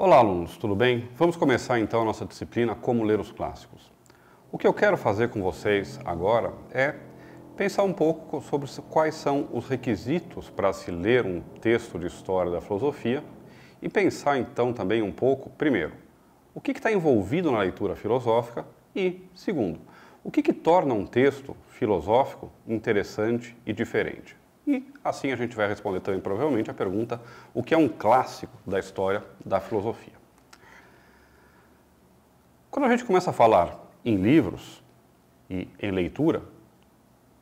Olá, alunos, tudo bem? Vamos começar então a nossa disciplina Como Ler os Clássicos. O que eu quero fazer com vocês agora é pensar um pouco sobre quais são os requisitos para se ler um texto de história da filosofia e pensar então também um pouco, primeiro, o que está envolvido na leitura filosófica e, segundo, o que torna um texto filosófico interessante e diferente. E assim a gente vai responder também provavelmente a pergunta o que é um clássico da história da filosofia. Quando a gente começa a falar em livros e em leitura,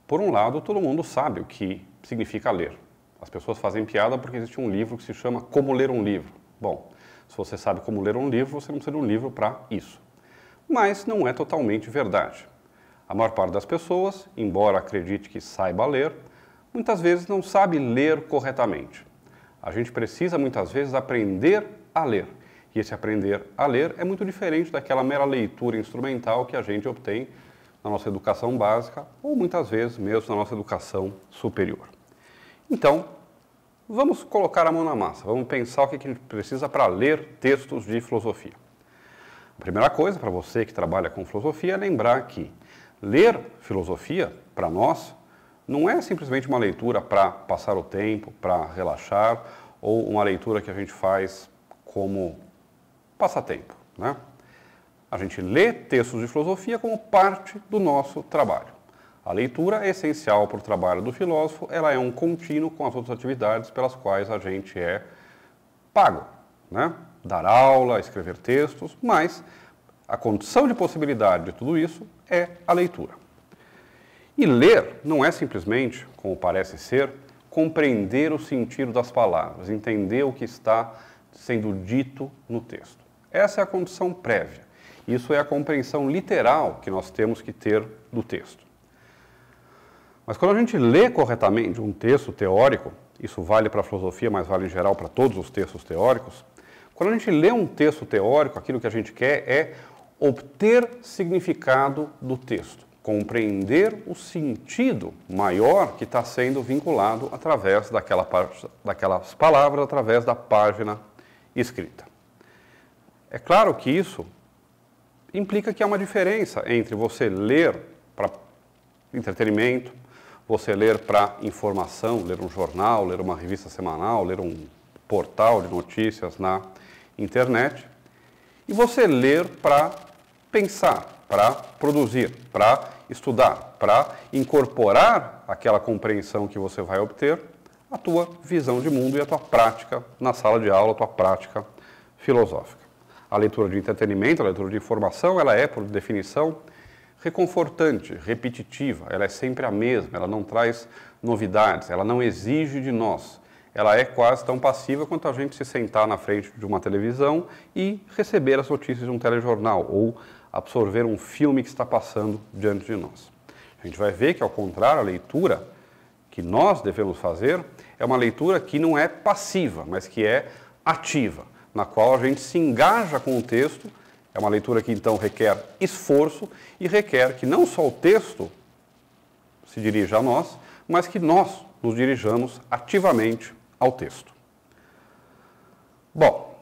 por um lado todo mundo sabe o que significa ler. As pessoas fazem piada porque existe um livro que se chama Como Ler um Livro. Bom, se você sabe como ler um livro, você não precisa de um livro para isso. Mas não é totalmente verdade. A maior parte das pessoas, embora acredite que saiba ler, muitas vezes não sabe ler corretamente. A gente precisa muitas vezes aprender a ler. E esse aprender a ler é muito diferente daquela mera leitura instrumental que a gente obtém na nossa educação básica ou muitas vezes mesmo na nossa educação superior. Então, vamos colocar a mão na massa, vamos pensar o que a gente precisa para ler textos de filosofia. A primeira coisa para você que trabalha com filosofia é lembrar que ler filosofia, para nós, não é simplesmente uma leitura para passar o tempo, para relaxar, ou uma leitura que a gente faz como passatempo, né? A gente lê textos de filosofia como parte do nosso trabalho. A leitura é essencial para o trabalho do filósofo, ela é um contínuo com as outras atividades pelas quais a gente é pago, né? Dar aula, escrever textos, mas a condição de possibilidade de tudo isso é a leitura. E ler não é simplesmente, como parece ser, compreender o sentido das palavras, entender o que está sendo dito no texto. Essa é a condição prévia. Isso é a compreensão literal que nós temos que ter do texto. Mas quando a gente lê corretamente um texto teórico, isso vale para a filosofia, mas vale em geral para todos os textos teóricos, quando a gente lê um texto teórico, aquilo que a gente quer é obter significado do texto. Compreender o sentido maior que está sendo vinculado através daquelas palavras, através da página escrita. É claro que isso implica que há uma diferença entre você ler para entretenimento, você ler para informação, ler um jornal, ler uma revista semanal, ler um portal de notícias na internet, e você ler para pensar, para produzir, para estudar, para incorporar aquela compreensão que você vai obter à tua visão de mundo e à tua prática na sala de aula, a tua prática filosófica. A leitura de entretenimento, a leitura de informação, ela é, por definição, reconfortante, repetitiva, ela é sempre a mesma, ela não traz novidades, ela não exige de nós. Ela é quase tão passiva quanto a gente se sentar na frente de uma televisão e receber as notícias de um telejornal ou absorver um filme que está passando diante de nós. A gente vai ver que, ao contrário, a leitura que nós devemos fazer é uma leitura que não é passiva, mas que é ativa, na qual a gente se engaja com o texto. É uma leitura que, então, requer esforço e requer que não só o texto se dirija a nós, mas que nós nos dirijamos ativamente ao texto. Bom,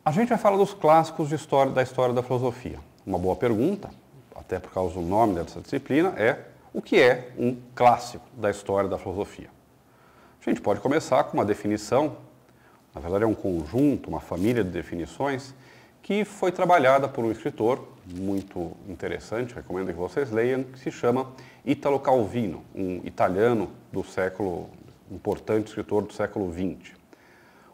a gente vai falar dos clássicos da história da filosofia. Uma boa pergunta, até por causa do nome dessa disciplina, é o que é um clássico da história da filosofia? A gente pode começar com uma definição, na verdade é um conjunto, uma família de definições, que foi trabalhada por um escritor muito interessante, recomendo que vocês leiam, que se chama Italo Calvino, um italiano importante escritor do século XX.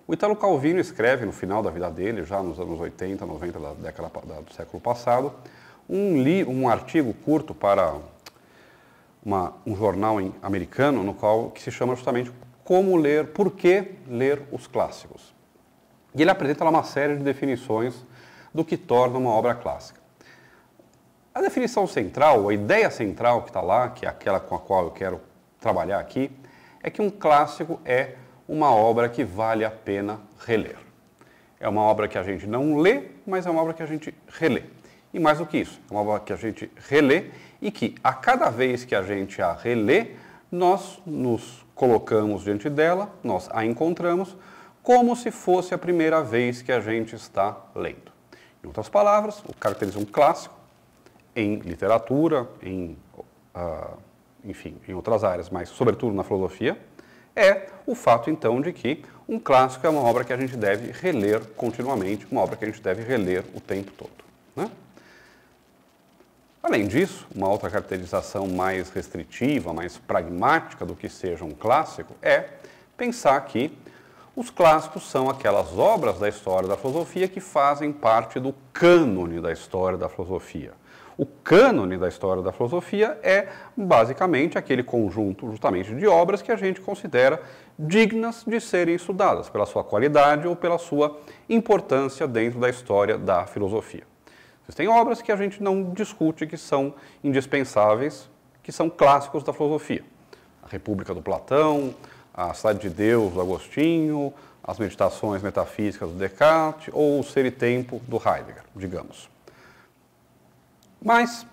O Italo Calvino escreve, no final da vida dele, já nos anos 80, 90 da década do século passado, um artigo curto para um jornal americano, que se chama justamente Como Ler, Por que Ler os Clássicos. E ele apresenta lá uma série de definições do que torna uma obra clássica. A definição central, a ideia central que está lá, que é aquela com a qual eu quero trabalhar aqui, é que um clássico é uma obra que vale a pena reler. É uma obra que a gente não lê, mas é uma obra que a gente relê. E mais do que isso, é uma obra que a gente relê e que, a cada vez que a gente a relê, nós nos colocamos diante dela, nós a encontramos como se fosse a primeira vez que a gente está lendo. Em outras palavras, o que caracteriza um clássico em literatura, enfim, em outras áreas, mas sobretudo na filosofia, é o fato, então, de que um clássico é uma obra que a gente deve reler continuamente, uma obra que a gente deve reler o tempo todo, né? Além disso, uma outra caracterização mais restritiva, mais pragmática do que seja um clássico é pensar que os clássicos são aquelas obras da história da filosofia que fazem parte do cânone da história da filosofia. O cânone da história da filosofia é basicamente aquele conjunto justamente de obras que a gente considera dignas de serem estudadas pela sua qualidade ou pela sua importância dentro da história da filosofia. Existem obras que a gente não discute que são indispensáveis, que são clássicos da filosofia. A República do Platão, a Cidade de Deus do Agostinho, as Meditações Metafísicas do Descartes ou o Ser e Tempo do Heidegger, digamos. Mas,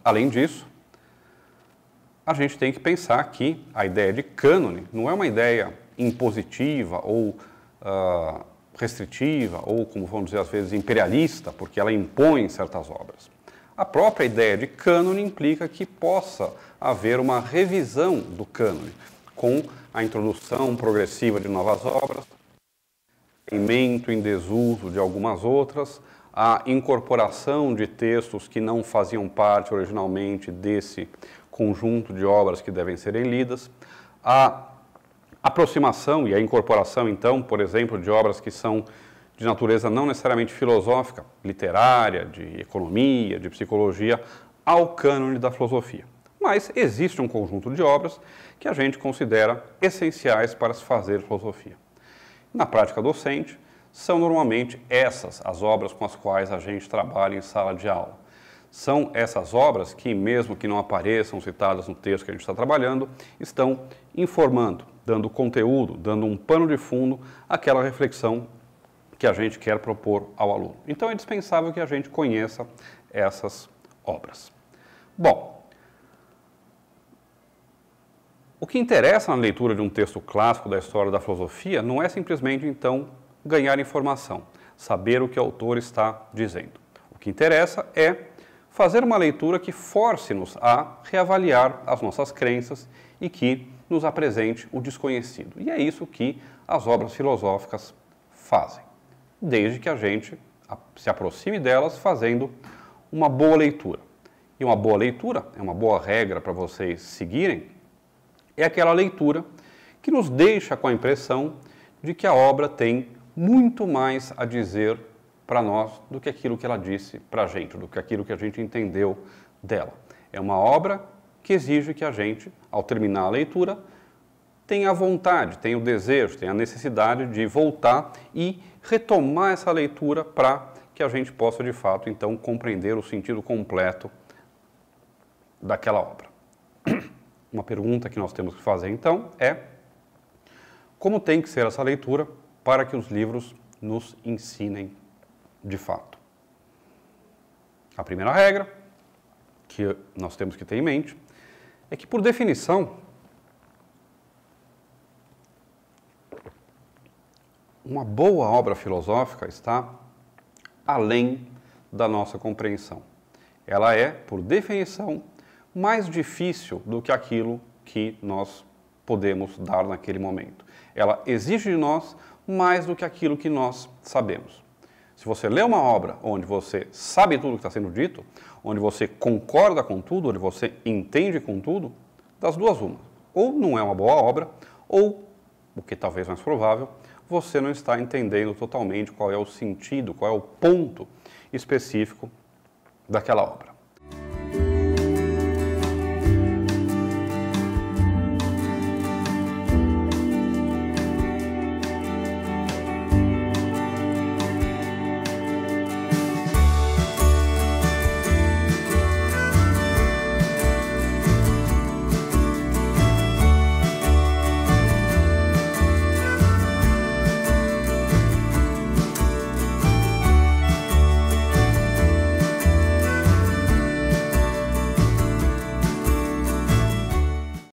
além disso, a gente tem que pensar que a ideia de cânone não é uma ideia impositiva ou restritiva, ou, como vamos dizer às vezes, imperialista, porque ela impõe certas obras. A própria ideia de cânone implica que possa haver uma revisão do cânone, com a introdução progressiva de novas obras, em desuso de algumas outras, a incorporação de textos que não faziam parte originalmente desse conjunto de obras que devem serem lidas, a aproximação e a incorporação, então, por exemplo, de obras que são de natureza não necessariamente filosófica, literária, de economia, de psicologia, ao cânone da filosofia. Mas existe um conjunto de obras que a gente considera essenciais para se fazer filosofia. Na prática docente, são normalmente essas as obras com as quais a gente trabalha em sala de aula. São essas obras que, mesmo que não apareçam citadas no texto que a gente está trabalhando, estão informando, dando conteúdo, dando um pano de fundo àquela reflexão que a gente quer propor ao aluno. Então é dispensável que a gente conheça essas obras. Bom, o que interessa na leitura de um texto clássico da história da filosofia não é simplesmente, então, ganhar informação, saber o que o autor está dizendo. O que interessa é fazer uma leitura que force-nos a reavaliar as nossas crenças e que nos apresente o desconhecido. E é isso que as obras filosóficas fazem, desde que a gente se aproxime delas fazendo uma boa leitura. E uma boa leitura, é uma boa regra para vocês seguirem, é aquela leitura que nos deixa com a impressão de que a obra tem muito mais a dizer para nós do que aquilo que ela disse para a gente, do que aquilo que a gente entendeu dela. É uma obra que exige que a gente, ao terminar a leitura, tenha a vontade, tenha o desejo, tenha a necessidade de voltar e retomar essa leitura para que a gente possa, de fato, então, compreender o sentido completo daquela obra. Uma pergunta que nós temos que fazer, então, é como tem que ser essa leitura para que os livros nos ensinem de fato. A primeira regra que nós temos que ter em mente é que, por definição, uma boa obra filosófica está além da nossa compreensão. Ela é, por definição, mais difícil do que aquilo que nós podemos dar naquele momento. Ela exige de nós mais do que aquilo que nós sabemos. Se você lê uma obra onde você sabe tudo o que está sendo dito, onde você concorda com tudo, onde você entende com tudo, das duas uma. Ou não é uma boa obra, ou, o que talvez mais provável, você não está entendendo totalmente qual é o sentido, qual é o ponto específico daquela obra.